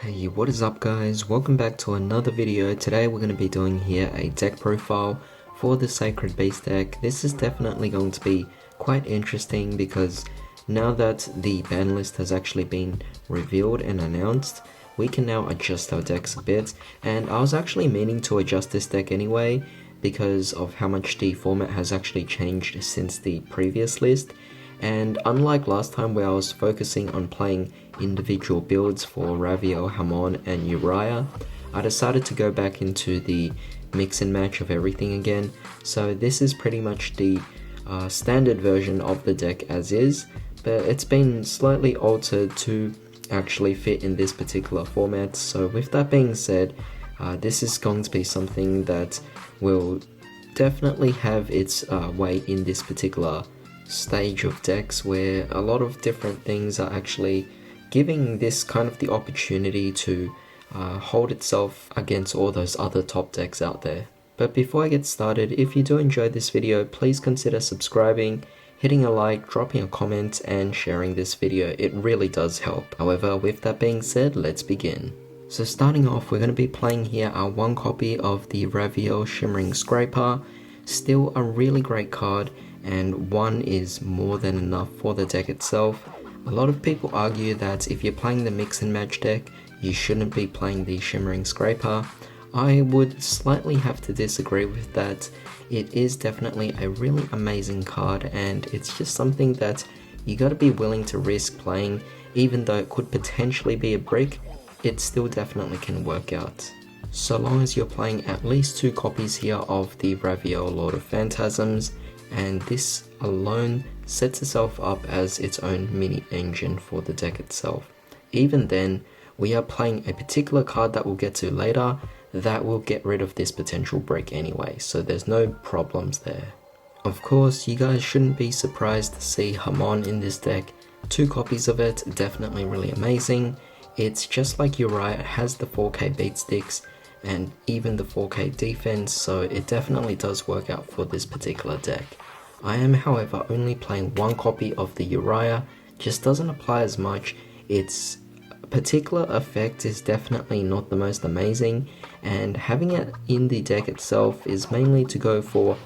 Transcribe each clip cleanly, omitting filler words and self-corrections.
Hey, what is up guys? Welcome back to another video. Today we're going to be doing here a deck profile for the Sacred Beast deck. This is definitely going to be quite interesting because now that the ban list has actually been revealed and announced, we can now adjust our decks a bit. And I was actually meaning to adjust this deck anyway because of how much the format has actually changed since the previous list. And unlike last time where I was focusing on playing individual builds for Ravio, Hamon and Uriah, I decided to go back into the mix and match of everything again. So this is pretty much the standard version of the deck as is, but it's been slightly altered to actually fit in this particular format. So with that being said, this is going to be something that will definitely have its way in this particular stage of decks where a lot of different things are actually giving this kind of the opportunity to hold itself against all those other top decks out there. But before I get started, if you do enjoy this video, please consider subscribing, hitting a like, dropping a comment and sharing this video. It really does help. However, with that being said, let's begin. So starting off, we're going to be playing here our one copy of the Ravio Shimmering Scraper. Still a really great card, and one is more than enough for the deck itself. A lot of people argue that if you're playing the mix and match deck, you shouldn't be playing the Shimmering Scraper. I would slightly have to disagree with that. It is definitely a really amazing card, and it's just something that you gotta be willing to risk playing. Even though it could potentially be a brick, it still definitely can work out. So long as you're playing at least 2 copies here of the Ravio Lord of Phantasms, and this alone sets itself up as its own mini engine for the deck itself. Even then, we are playing a particular card that we'll get to later that will get rid of this potential break anyway, so there's no problems there. Of course, you guys shouldn't be surprised to see Hamon in this deck. 2 copies of it, definitely really amazing. It's just like Uriah, it has the 4K beat sticks and even the 4K defense, so it definitely does work out for this particular deck. I am however only playing 1 copy of the Uriah, just doesn't apply as much. Its particular effect is definitely not the most amazing, and having it in the deck itself is mainly to go for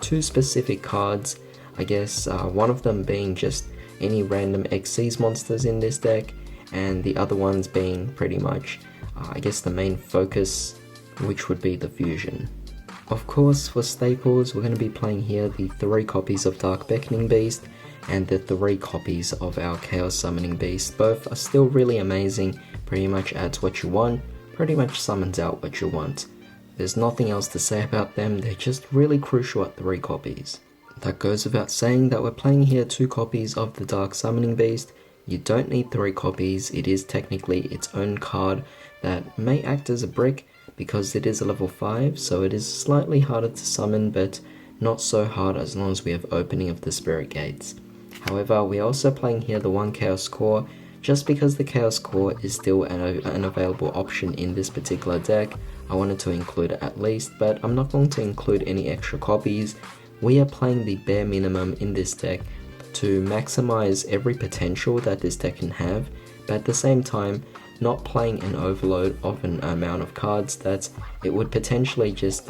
2 specific cards. I guess one of them being just any random Xyz monsters in this deck, and the other ones being pretty much I guess the main focus, which would be the fusion. Of course, for staples, we're going to be playing here the 3 copies of Dark Beckoning Beast and the 3 copies of our Chaos Summoning Beast. Both are still really amazing, pretty much adds what you want, pretty much summons out what you want. There's nothing else to say about them, they're just really crucial at 3 copies. That goes without saying that we're playing here 2 copies of the Dark Summoning Beast. You don't need 3 copies, it is technically its own card that may act as a brick because it is a level 5, so it is slightly harder to summon, but not so hard as long as we have opening of the spirit gates. However, we're also playing here the 1 Chaos Core, just because the Chaos Core is still an available option in this particular deck. I wanted to include it at least, but I'm not going to include any extra copies. We are playing the bare minimum in this deck to maximize every potential that this deck can have, but at the same time not playing an overload of an amount of cards that it would potentially just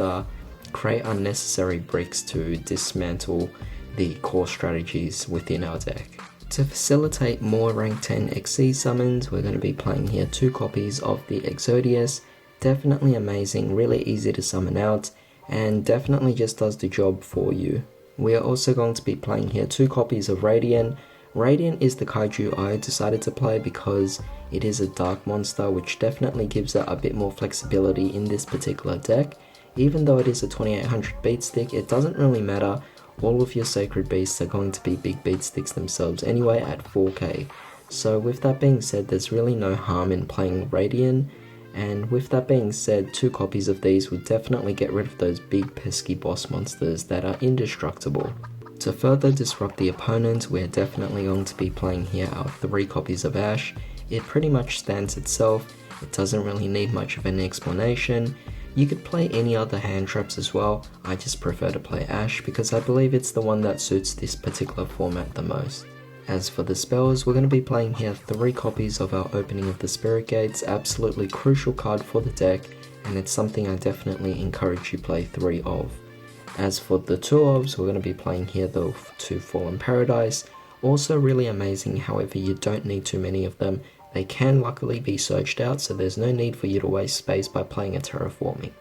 create unnecessary bricks to dismantle the core strategies within our deck. To facilitate more rank 10 Xyz summons, we're going to be playing here 2 copies of the Exodius. Definitely amazing, really easy to summon out, and definitely just does the job for you. We are also going to be playing here 2 copies of Radiant. Radiant is the kaiju I decided to play because it is a dark monster, which definitely gives it a bit more flexibility in this particular deck. Even though it is a 2800 beat stick, it doesn't really matter. All of your sacred beasts are going to be big beat sticks themselves anyway at 4K. So with that being said, there's really no harm in playing Radiant. And with that being said, 2 copies of these would definitely get rid of those big pesky boss monsters that are indestructible. To further disrupt the opponent, we're definitely going to be playing here our 3 copies of Ash. It pretty much stands itself, it doesn't really need much of an explanation. You could play any other hand traps as well, I just prefer to play Ash because I believe it's the one that suits this particular format the most. As for the spells, we're going to be playing here 3 copies of our Opening of the Spirit Gates, absolutely crucial card for the deck, and it's something I definitely encourage you play 3 of. As for the 2 ofs, we're going to be playing here the 2 Fallen Paradise, also really amazing, however you don't need too many of them. They can luckily be searched out, so there's no need for you to waste space by playing a Terraforming.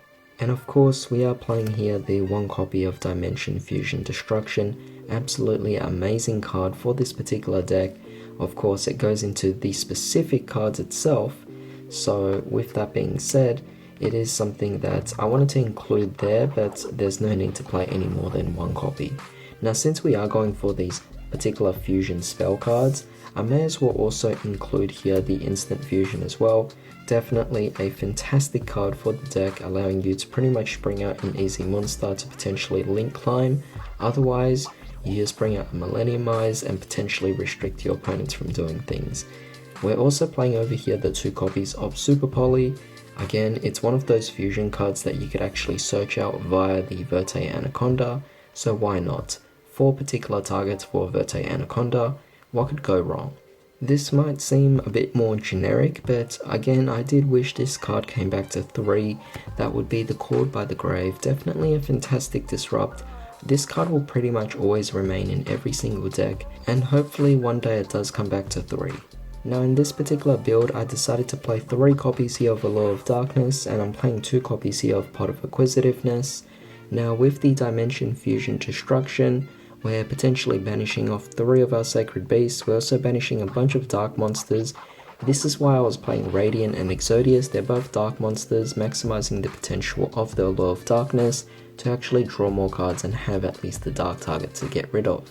And of course, we are playing here the 1 copy of Dimension Fusion Destruction, absolutely amazing card for this particular deck. Of course, it goes into the specific cards itself, so with that being said, it is something that I wanted to include there, but there's no need to play any more than 1 copy. Now, since we are going for these particular fusion spell cards, I may as well also include here the Instant Fusion as well. Definitely a fantastic card for the deck, allowing you to pretty much bring out an easy monster to potentially link climb. Otherwise, you just bring out a Millenniumize and potentially restrict your opponents from doing things. We're also playing over here the 2 copies of Super Poly. Again, it's one of those fusion cards that you could actually search out via the Verte Anaconda, so why not? 4 particular targets for Verte Anaconda, what could go wrong? This might seem a bit more generic, but again, I did wish this card came back to 3. That would be the Cord by the Grave, definitely a fantastic disrupt. This card will pretty much always remain in every single deck, and hopefully one day it does come back to 3. Now in this particular build, I decided to play 3 copies here of Allure of Darkness, and I'm playing 2 copies here of Pot of Acquisitiveness. Now with the Dimension Fusion Destruction, we're potentially banishing off 3 of our Sacred Beasts. We're also banishing a bunch of Dark Monsters. This is why I was playing Radiant and Exodius. They're both Dark Monsters, maximizing the potential of the Allure of Darkness to actually draw more cards and have at least the Dark target to get rid of.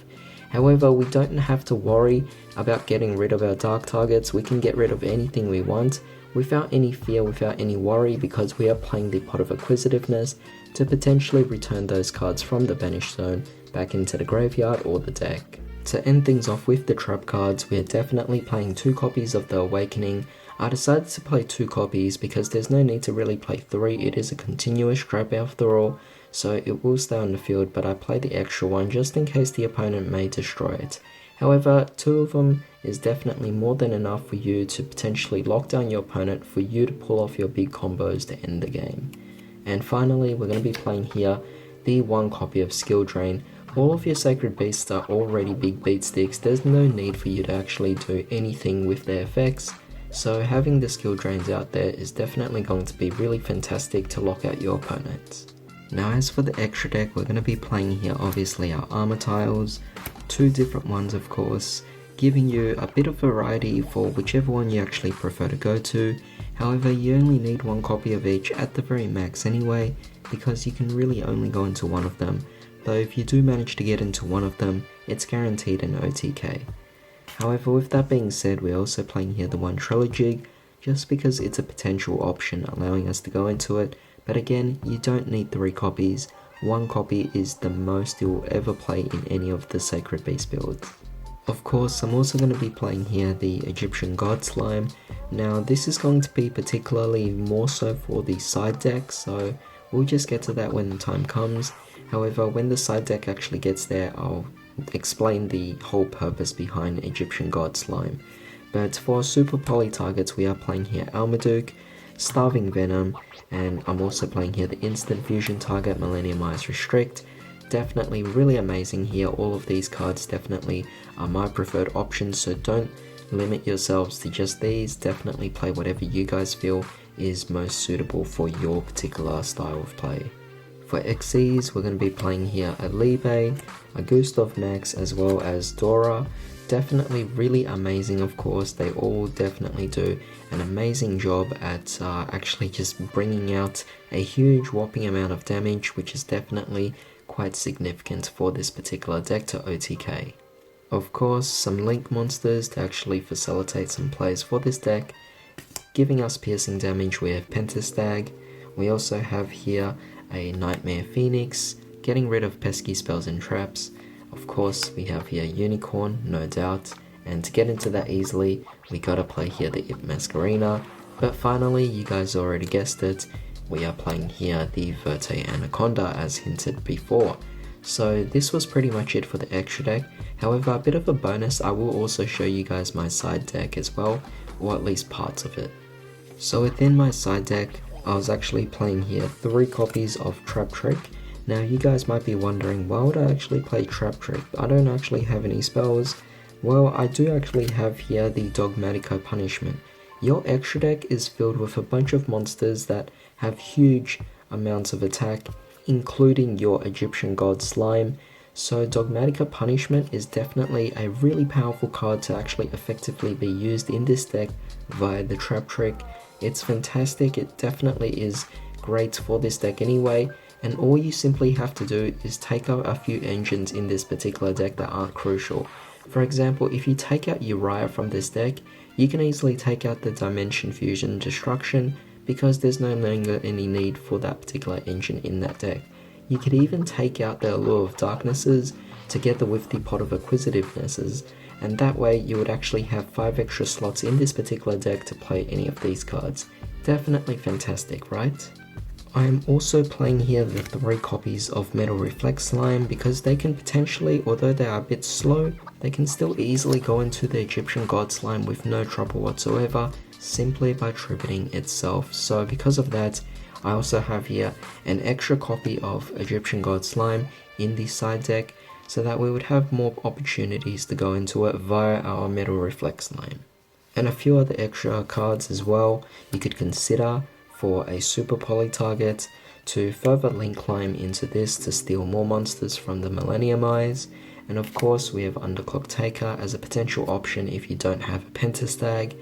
However, we don't have to worry about getting rid of our Dark targets. We can get rid of anything we want without any fear, without any worry, because we are playing the Pot of Acquisitiveness to potentially return those cards from the Banish Zone back into the graveyard or the deck. To end things off with the trap cards, we are definitely playing 2 copies of the Awakening. I decided to play 2 copies because there's no need to really play 3, it is a continuous trap after all, so it will stay on the field, but I play the extra one just in case the opponent may destroy it. However, 2 of them is definitely more than enough for you to potentially lock down your opponent for you to pull off your big combos to end the game. And finally, we're going to be playing here the 1 copy of Skill Drain. All of your Sacred Beasts are already big beat sticks, there's no need for you to actually do anything with their effects, so having the Skill Drains out there is definitely going to be really fantastic to lock out your opponents. Now as for the extra deck, we're going to be playing here obviously our armor tiles, 2 different ones of course, giving you a bit of variety for whichever one you actually prefer to go to. However, you only need 1 copy of each at the very max anyway, because you can really only go into 1 of them, though if you do manage to get into 1 of them, it's guaranteed an OTK. However, with that being said, we're also playing here the 1 Trilogy, just because it's a potential option allowing us to go into it, but again, you don't need 3 copies, 1 copy is the most you'll ever play in any of the Sacred Beast builds. Of course, I'm also going to be playing here the Egyptian God Slime. Now this is going to be particularly more so for the side deck, so we'll just get to that when the time comes. However, when the side deck actually gets there, I'll explain the whole purpose behind Egyptian God Slime. But for Super Poly targets, we are playing here Almaduke, Starving Venom, and I'm also playing here the Instant Fusion target, Millenniumize Restrict. Definitely really amazing here, all of these cards definitely are my preferred options, so don't limit yourselves to just these, definitely play whatever you guys feel is most suitable for your particular style of play. For XCs, we're going to be playing here a Libe, a Gustav Max, as well as Dora. Definitely really amazing, of course, they all definitely do an amazing job at actually just bringing out a huge whopping amount of damage, which is definitely quite significant for this particular deck to OTK. Of course, some Link monsters to actually facilitate some plays for this deck. Giving us piercing damage, we have Pentastag. We also have here a Nightmare Phoenix, getting rid of pesky spells and traps. Of course, we have here Unicorn, no doubt, and to get into that easily, we gotta play here the Ip Masquerena. But finally, you guys already guessed it, we are playing here the Verte Anaconda as hinted before. So this was pretty much it for the extra deck. However, a bit of a bonus, I will also show you guys my side deck as well, or at least parts of it. So within my side deck, I was actually playing here 3 copies of Trap Trick. Now you guys might be wondering, why would I actually play Trap Trick? I don't actually have any spells. Well, I do actually have here the Dogmatico Punishment. Your extra deck is filled with a bunch of monsters that have huge amounts of attack, including your Egyptian God Slime. So Dogmatica Punishment is definitely a really powerful card to actually effectively be used in this deck via the Trap Trick. It's fantastic, it definitely is great for this deck anyway, and all you simply have to do is take out a few engines in this particular deck that aren't crucial. For example, if you take out Uriah from this deck, you can easily take out the Dimension Fusion Destruction because there's no longer any need for that particular engine in that deck. You could even take out the Allure of Darknesses together with the Pot of Acquisitivenesses, and that way you would actually have 5 extra slots in this particular deck to play any of these cards. Definitely fantastic, right? I am also playing here the 3 copies of Metal Reflex Slime because they can potentially, although they are a bit slow, they can still easily go into the Egyptian God Slime with no trouble whatsoever, simply by tributing itself. So because of that, I also have here an extra copy of Egyptian God Slime in the side deck, so that we would have more opportunities to go into it via our Metal Reflex Slime. And a few other extra cards as well you could consider for a super poly target to further link climb into this to steal more monsters from the Millennium Eyes. And of course we have Underclock Taker as a potential option if you don't have a Pentastag.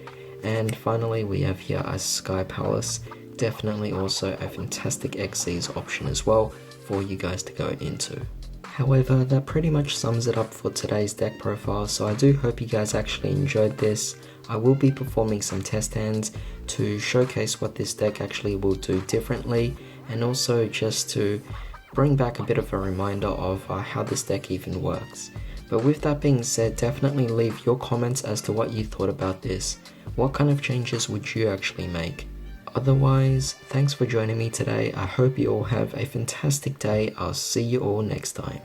And finally we have here a Sky Palace, definitely also a fantastic Xyz option as well for you guys to go into. However, that pretty much sums it up for today's deck profile, so I do hope you guys actually enjoyed this. I will be performing some test hands to showcase what this deck actually will do differently, and also just to bring back a bit of a reminder of how this deck even works. But with that being said, definitely leave your comments as to what you thought about this. What kind of changes would you actually make? Otherwise, thanks for joining me today. I hope you all have a fantastic day. I'll see you all next time.